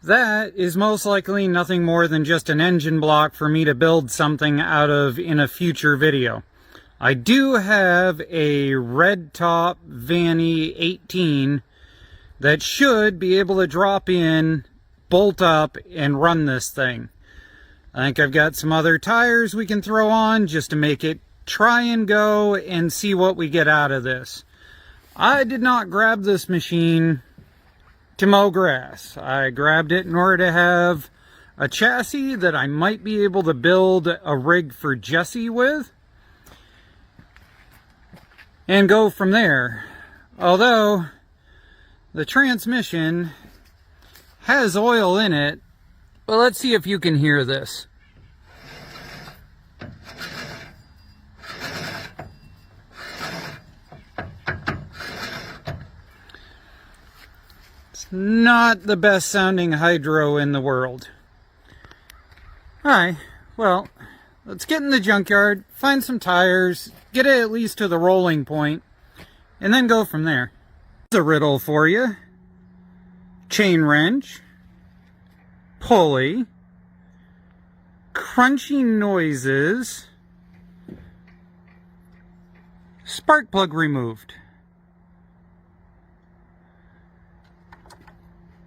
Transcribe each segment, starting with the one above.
That is most likely nothing more than just an engine block for me to build something out of in a future video. I do have a red top Vanny 18 that should be able to drop in, bolt up, and run this thing. I think I've got some other tires we can throw on just to make it try and go and see what we get out of this. I did not grab this machine to mow grass. I grabbed it in order to have a chassis that I might be able to build a rig for Jesse with and go from there. Although the transmission has oil in it, but let's see if you can hear this. Not the best sounding hydro in the world. Alright, well, let's get in the junkyard, find some tires, get it at least to the rolling point, and then go from there. Here's a riddle for you. Chain wrench, pulley, crunchy noises, spark plug removed.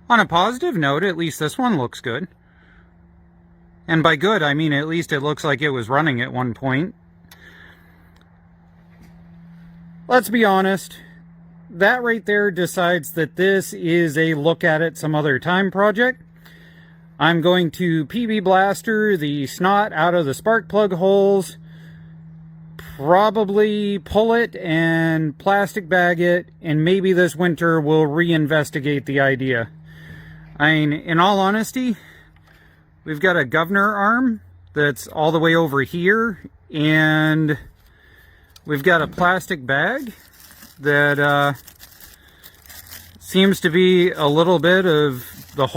On a positive note, at least this one looks good. And by good, I mean at least it looks like it was running at one point. Let's be honest, that right there decides that this is a look at it some other time project. I'm going to PB blaster the snot out of the spark plug holes, probably pull it and plastic bag it, and maybe this winter we'll reinvestigate the idea. I mean, in all honesty, we've got a governor arm that's all the way over here, and we've got a plastic bag that seems to be a little bit of